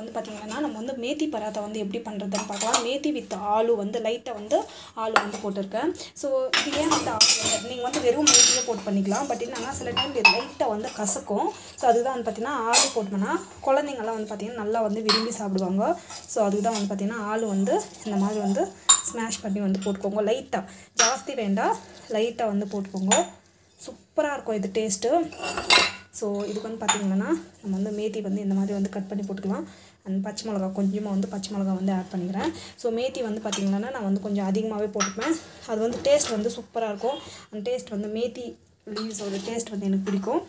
வந்து பார்த்தீங்கன்னா நம்ம வந்து மேத்தி பராத்தா வந்து எப்படி பண்ணுறதுன்னு பார்க்கலாம். மேத்தி வித் ஆலு வந்து லைட்டாக வந்து ஆலு வந்து போட்டிருக்கேன். ஸோ இது ஏன் வந்து ஆலு வந்து நீங்கள் வந்து வெறும் மேத்தியே போட்டு பண்ணிக்கலாம். பட் என்னன்னா சில டைம் இது லைட்டாக வந்து கசக்கும். ஸோ அதுதான் வந்து பார்த்திங்கன்னா ஆலு போட்டோம்னா குழந்தைங்கள்லாம் வந்து பார்த்திங்கன்னா நல்லா வந்து விரும்பி சாப்பிடுவாங்க. ஸோ அதுக்கு தான் வந்து பார்த்திங்கன்னா ஆலு வந்து இந்த மாதிரி வந்து ஸ்மாஷ் பண்ணி வந்து போட்டுக்கோங்க. லைட்டாக, ஜாஸ்தி வேண்டாம், லைட்டாக வந்து போட்டுக்கோங்க. சூப்பராக இருக்கும் இது டேஸ்ட்டு. ஸோ இதுக்கு வந்து பார்த்திங்கன்னா நம்ம வந்து மேத்தி வந்து இந்த மாதிரி வந்து கட் பண்ணி போட்டுக்கலாம். அண்ட் பச்சை மிளகா கொஞ்சமாக வந்து பச்சை மிளகா வந்து ஆட் பண்ணிக்கிறேன். ஸோ மேத்தி வந்து பார்த்திங்கன்னா நான் வந்து கொஞ்சம் அதிகமாகவே போட்டுப்பேன். அது வந்து டேஸ்ட் வந்து சூப்பராக இருக்கும். அந்த டேஸ்ட் வந்து மேத்தி லீவ்ஸோட டேஸ்ட் வந்து எனக்கு பிடிக்கும்.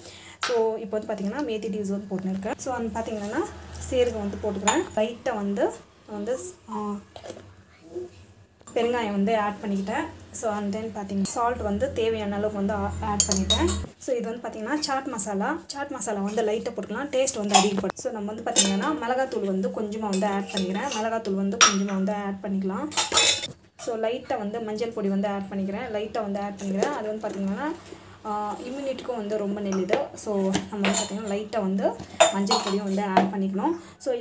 ஸோ இப்போ வந்து பார்த்திங்கன்னா மேத்தி லீவ்ஸ் வந்து போட்டுருக்கேன். ஸோ வந்து பார்த்திங்கன்னா சீரகம் வந்து போட்டுக்கிறேன். லைட்டாக வந்து பெருங்காயம் வந்து ஆட் பண்ணிக்கிட்டேன். ஸோ அண்ட் தென் பார்த்திங்கன்னா சால்ட் வந்து தேவையான அளவுக்கு வந்து ஆட் பண்ணிட்டேன். ஸோ இது வந்து பார்த்திங்கன்னா சாட் மசாலா வந்து லைட்டாக போட்டுக்கலாம், டேஸ்ட் வந்து அதிகப்படும். ஸோ நம்ம வந்து பார்த்திங்கன்னா மிளகாத்தூள் வந்து கொஞ்சமாக வந்து ஆட் பண்ணிக்கிறேன். மிளகாத்தூள் வந்து கொஞ்சமாக வந்து ஆட் பண்ணிக்கலாம். ஸோ லைட்டாக வந்து மஞ்சள் பொடி வந்து ஆட் பண்ணிக்கிறேன். அது வந்து பார்த்திங்கன்னா இம்யூனிட்டிக்கும் வந்து ரொம்ப நல்லது. ஸோ நம்ம வந்து பார்த்திங்கன்னா லைட்டாக வந்து மஞ்சள் பொடியும் வந்து ஆட் பண்ணிக்கணும். ஸோ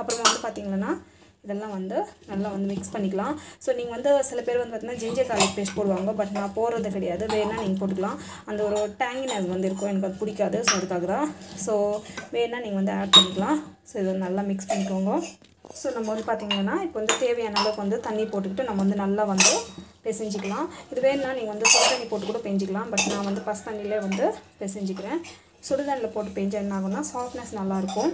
அப்புறமா வந்து பார்த்திங்கன்னா இதெல்லாம் வந்து நல்லா வந்து மிக்ஸ் பண்ணிக்கலாம். ஸோ நீங்கள் வந்து சில பேர் வந்து பார்த்திங்கன்னா ஜிஞ்சர் கார்லிக் பேஸ்ட் போடுவாங்க. பட் நான் போடுறது கிடையாது. வேணால் நீங்கள் போட்டுக்கலாம். அந்த ஒரு டேங்கினஸ் வந்து இருக்கும், எனக்கு அது பிடிக்காது. ஸோ அதுக்காக தான். ஸோ வேணால் நீங்கள் வந்து ஆட் பண்ணிக்கலாம். ஸோ இதை நல்லா மிக்ஸ் பண்ணிக்கோங்க. ஸோ நம்ம வந்து பார்த்திங்கன்னா இப்போ வந்து தேவையான அளவுக்கு வந்து தண்ணி போட்டுக்கிட்டு நம்ம வந்து நல்லா வந்து பிசைஞ்சிக்கலாம். இது வேணுன்னா நீங்கள் வந்து சுடு தண்ணி போட்டு கூட பெஞ்சிக்கலாம். பட் நான் வந்து பசு தண்ணியிலே வந்து பிசைஞ்சிக்கிறேன். சுடுதண்ணியில் போட்டு பெஞ்சா என்ன ஆகும்னா சாஃப்ட்னஸ் நல்லாயிருக்கும்.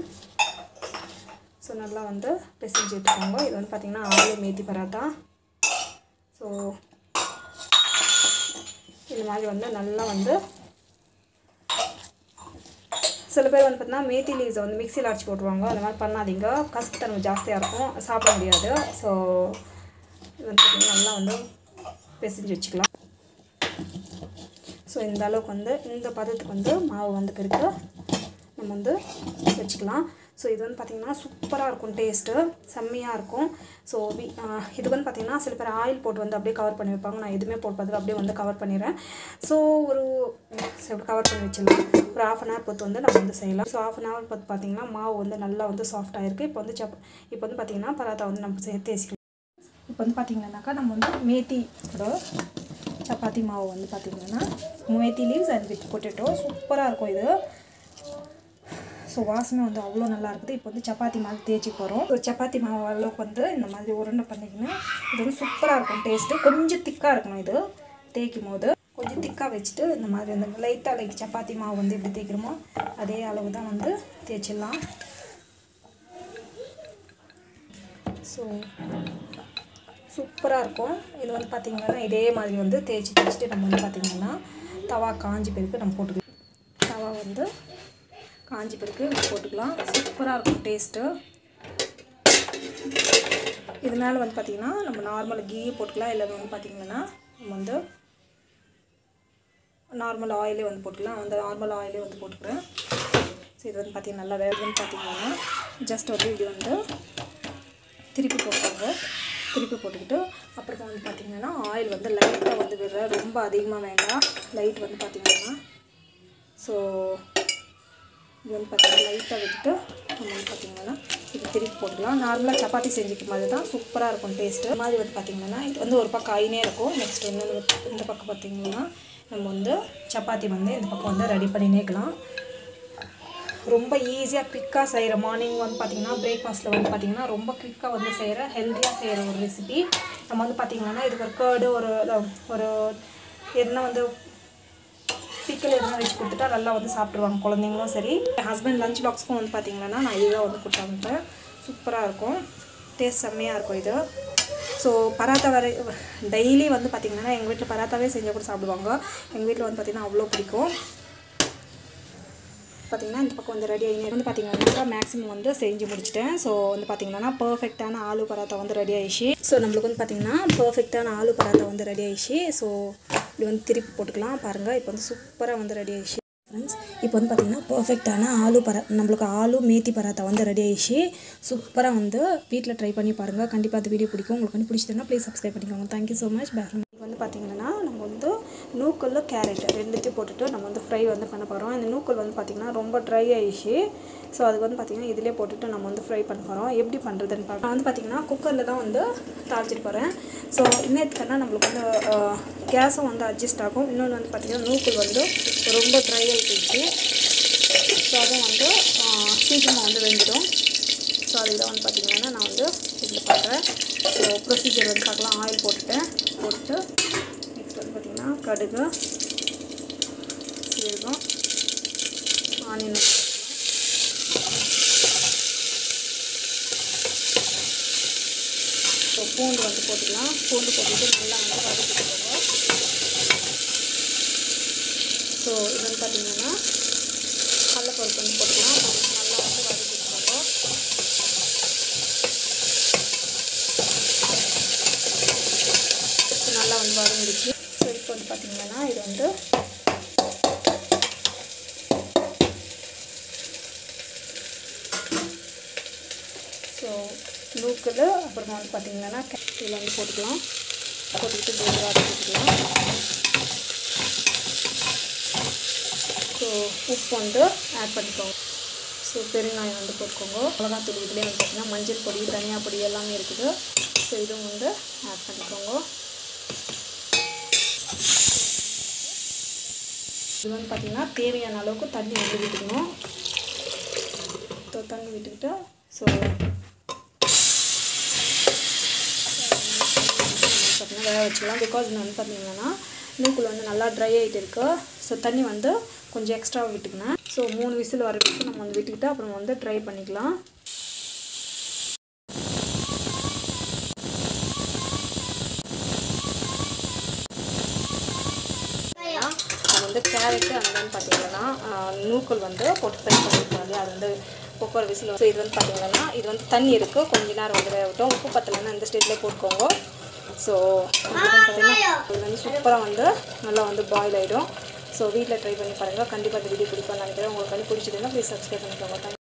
ஸோ நல்லா வந்து பிசைஞ்சு எடுத்துக்கோங்க. இது வந்து பார்த்திங்கன்னா ஆலு மேத்தி பராத்தா. ஸோ இது மாதிரி வந்து நல்லா வந்து சில பேர் வந்து பார்த்திங்கன்னா மேத்தி லீவ்ஸை வந்து மிக்சியில் அரைச்சி போட்டுருவாங்க. அந்த மாதிரி பண்ணாதீங்க, கசப்புத்தன்மை ஜாஸ்தியாக இருக்கும், சாப்பிட முடியாது. ஸோ இது வந்து பார்த்திங்கன்னா நல்லா வந்து பிசைஞ்சு வச்சுக்கலாம். ஸோ இந்த அளவுக்கு வந்து இந்த பதத்துக்கு வந்து மாவு வந்து பிறகு நம்ம வந்து வச்சுக்கலாம். ஸோ இது வந்து பார்த்திங்கன்னா சூப்பராக இருக்கும், டேஸ்ட்டு செம்மையாக இருக்கும். ஸோ இது வந்து பார்த்திங்கன்னா சில பேர் ஆயில் போட்டு வந்து அப்படியே கவர் பண்ணி வைப்பாங்க. நான் எதுவுமே போட்டு பார்த்துட்டு அப்படியே வந்து கவர் பண்ணிடுறேன். ஸோ கவர் பண்ணி வச்சிடலாம். ஒரு 1/2 hour பொறுத்து வந்து நம்ம வந்து செய்யலாம். ஸோ 1/2 hour பொறுத்து பார்த்திங்கன்னா மாவு வந்து நல்லா வந்து சாஃப்டாக இருக்குது. இப்போ வந்து பார்த்திங்கன்னா பராத்தா வந்து நம்ம தேய்ச்சிக்கலாம். இப்போ வந்து பார்த்திங்கன்னாக்கா நம்ம வந்து மேத்தியோட சப்பாத்தி மாவு வந்து பார்த்திங்கன்னா methi leaves and with potato சூப்பராக இருக்கும் இது. ஸோ வாசனை வந்து அவ்வளோ நல்லா இருக்குது. இப்போ வந்து சப்பாத்தி மாவு தேய்ச்சி போகிறோம். ஸோ சப்பாத்தி மாவு அளவுக்கு வந்து இந்த மாதிரி உருண்டை பண்ணிக்கணும். இது வந்து சூப்பராக இருக்கும் டேஸ்ட்டு. கொஞ்சம் திக்காக இருக்கணும். இது தேய்க்கும் போது கொஞ்சம் திக்காக வச்சுட்டு இந்த மாதிரி அந்த லைட்டாக சப்பாத்தி மாவு வந்து எப்படி தேய்க்கிறோமோ அதே அளவு தான் வந்து தேய்ச்சிடலாம். ஸோ சூப்பராக இருக்கும். இது வந்து பார்த்திங்கன்னா இதே மாதிரி வந்து தேய்ச்சிட்டு நம்ம வந்து பார்த்திங்கன்னா தவா காஞ்சி பிறகு நம்ம போட்டுக்கலாம். தவா வந்து காஞ்சி பிறகு போட்டுக்கலாம். சூப்பராக இருக்கும் டேஸ்ட்டு. இது மேலே வந்து பார்த்திங்கன்னா நம்ம நார்மல் கீ போட்டுக்கலாம். இல்லை வந்து பார்த்திங்கன்னா நம்ம வந்து நார்மல் ஆயிலே வந்து போட்டுக்கலாம். அந்த நார்மல் ஆயிலே வந்து போட்டுக்கிறேன். ஸோ இது வந்து பார்த்திங்கன்னா நல்லா வேகுன்னு பார்த்திங்கன்னா ஜஸ்ட் வந்து இது வந்து திருப்பி போட்டுக்கிட்டு அப்புறம் வந்து பார்த்திங்கன்னா ஆயில் வந்து லைட்டாக வந்து விடுற, ரொம்ப அதிகமாக வேண்டாம், லைட் வந்து பார்த்திங்கன்னா. ஸோ இது வந்து பார்த்திங்கன்னா லைட்டாக விட்டுட்டு நம்ம வந்து பார்த்திங்கன்னா இது திருப்பி போட்டுக்கலாம். நார்மலாக சப்பாத்தி செஞ்சுக்க மாதிரி தான் சூப்பராக இருக்கும் டேஸ்ட்டு. இது மாதிரி வந்து பார்த்திங்கன்னா இது வந்து ஒரு பக்கம் ஆயினே இருக்கும். நெக்ஸ்ட் வந்து இந்த பக்கம் பார்த்திங்கன்னா நம்ம வந்து சப்பாத்தி வந்து இந்த பக்கம் வந்து ரெடி பண்ணினேக்கலாம். ரொம்ப ஈஸியாக குவிக்காக செய்கிற மார்னிங் வந்து பார்த்திங்கன்னா பிரேக்ஃபாஸ்ட்டில் வந்து பார்த்திங்கன்னா ரொம்ப குவிக்காக வந்து செய்கிற ஹெல்த்தியாக செய்கிற ஒரு ரெசிபி. நம்ம வந்து பார்த்திங்கன்னா இதுக்கு ஒரு கேர்டு ஒரு எதுனா வந்து பிக்கல் எதுனா வச்சு கொடுத்துட்டா நல்லா வந்து சாப்பிட்ருவாங்க குழந்தைங்களும் சரி. என் ஹஸ்பண்ட் லஞ்ச் பாக்ஸுக்கும் வந்து பார்த்திங்கன்னா நான் இதுதான் வந்து கொடுத்தாங்க. சூப்பராக இருக்கும், டேஸ்ட் செம்மையாக இருக்கும் இது. ஸோ பராத்தா டெய்லி வந்து பார்த்திங்கன்னா எங்கள் வீட்டில் பராத்தாவே செஞ்சு கூட சாப்பிடுவாங்க. எங்கள் வீட்டில் வந்து பார்த்திங்கன்னா அவ்வளோ பிடிக்கும். பார்த்திங்கன்னா இந்த பக்கம் வந்து ரெடி ஆகி வந்து பார்த்திங்கன்னா மேக்ஸிமம் வந்து செஞ்சு முடிச்சிட்டேன். ஸோ வந்து பார்த்திங்கன்னா பர்ஃபெக்டான ஆலு பராத்தா வந்து ரெடி ஆகிடுச்சு. ஸோ நம்மளுக்கு வந்து பார்த்திங்கன்னா பர்ஃபெக்டான ஆலு பராத்தா வந்து ரெடி ஆகிடுச்சு. ஸோ இப்படி வந்து திருப்பி போட்டுக்கலாம். பாருங்கள், இப்போ வந்து சூப்பராக வந்து ரெடி ஆகிடுச்சு ஃப்ரெண்ட்ஸ். இப்போ வந்து பார்த்திங்கன்னா பர்ஃபெக்டான நம்மளுக்கு ஆலு மேத்தி பராத்தா வந்து ரெடி ஆகிடுச்சு. சூப்பராக வந்து வீட்டில் ட்ரை பண்ணி பாருங்கள். கண்டிப்பாக அந்த வீடியோ பிடிக்கும். உங்களுக்கு வந்து பிடிச்சதுன்னா ப்ளீஸ் சப்ஸ்கிரைப் பண்ணிக்கோங்க. Thank you so much. பேக் வந்து பார்த்திங்கன்னா நம்ம வந்து நூக்கல் கேரட் ரெண்டுத்தையும் போட்டுட்டு நம்ம வந்து ஃப்ரை வந்து பண்ண போகிறோம். இந்த நூக்கல் வந்து பார்த்திங்கன்னா ரொம்ப ட்ரை ஆகிடுச்சு. ஸோ அதுக்கு வந்து பார்த்திங்கன்னா இதிலே போட்டுட்டு நம்ம வந்து ஃப்ரை பண்ண போகிறோம். எப்படி பண்ணுறதுன்னு பார்க்கலாம். நான் வந்து பார்த்திங்கன்னா குக்கரில் தான் வந்து தாளிச்சிட்டு போகிறேன். ஸோ இன்னத்துக்குன்னா நம்மளுக்கு வந்து கேஸும் வந்து அட்ஜஸ்ட் ஆகும். இன்னொன்று வந்து பார்த்திங்கன்னா நூக்கல் வந்து ரொம்ப ட்ரை ஆகிடுச்சு. ஸோ அதுவும் வந்து சீக்கிரமாக வந்து வெந்துடும். ஸோ அதுக்கு தான் வந்து பார்த்திங்கன்னா நான் வந்து இதில் பண்ணுறேன். ஸோ ப்ரொசீஜர் வந்து பார்க்கலாம். ஆயில் போட்டுட்டு நெக்ஸ்ட் வந்து பார்த்திங்கன்னா கடுகு, சீரகம், ஆனியன், ஸோ பூண்டு வந்து போட்டுக்கலாம். பூண்டு போட்டுட்டு நல்லா வந்து வதக்கிட்டு. ஸோ இது வந்து பார்த்திங்கன்னா கடலைப்பருப்பு வந்து போட்டுக்கலாம். நல்லா வந்து வதக்கிட்டுக்கோங்க. நல்லா வந்து வதங்கிடுச்சு. ஸோ இப்போ வந்து பார்த்திங்கன்னா இது வந்து ஸோ நூக்கல் அப்புறமா வந்து பார்த்திங்கன்னா இதில் வந்து போட்டுக்கலாம். போட்டுக்கிட்டு வதக்கிக்கலாம். ஸோ உப்பு வந்து ஆட் பண்ணிக்கோங்க. ஸோ பெருங்காயம் வந்து போட்டுக்கோங்க. மிளகாத்தூள் இதுலேயே வந்து பார்த்திங்கன்னா மஞ்சள் பொடி, தனியா பொடி எல்லாமே இருக்குது. ஸோ இதுவும் வந்து ஆட் பண்ணிக்கோங்க. இது வந்து பார்த்திங்கன்னா தேவையான அளவுக்கு தண்ணி வந்து விட்டுக்கணும். ஸோ தண்ணி விட்டுக்கிட்டு ஸோ பார்த்திங்கன்னா வேக வச்சுக்கலாம். பிகாஸ் இது வந்து பார்த்திங்கன்னா நூக்கல் வந்து நல்லா ட்ரை ஆகிட்டு இருக்குது. ஸோ தண்ணி வந்து கொஞ்சம் எக்ஸ்ட்ராவாக விட்டுக்கினேன். ஸோ 3 விசில் வர வரைக்கும் நம்ம வந்து விட்டுக்கிட்டு அப்புறம் வந்து ட்ரை பண்ணிக்கலாம். அது வந்து கேரட்டு அந்த மாதிரி பார்த்திங்கன்னா நூக்கல் வந்து போட்டு ஃப்ரை பண்ணிருக்கோம் இல்லையா, அது வந்து குக்கர் விசில். ஸோ இது வந்து பார்த்திங்கன்னா இது வந்து தண்ணி இருக்குது. கொஞ்ச நேரம் வந்து வேக விட்டோம். உப்பு பத்தலைன்னா இந்த ஸ்டேஜ்லேயே போட்டுக்கோங்க. ஸோ பார்த்திங்கன்னா இது வந்து சூப்பராக வந்து நல்லா வந்து பாயில் ஆகிடும். ஸோ வீட்டில் ட்ரை பண்ணி பாருங்கள். கண்டிப்பாக இந்த வீடியோ பிடிக்கும்னு நினைக்கிறேன். உங்களுக்கு வந்து பிடிச்சிருந்தா ப்ளீஸ் சப்ஸ்கிரைப் பண்ணிக்கோங்க.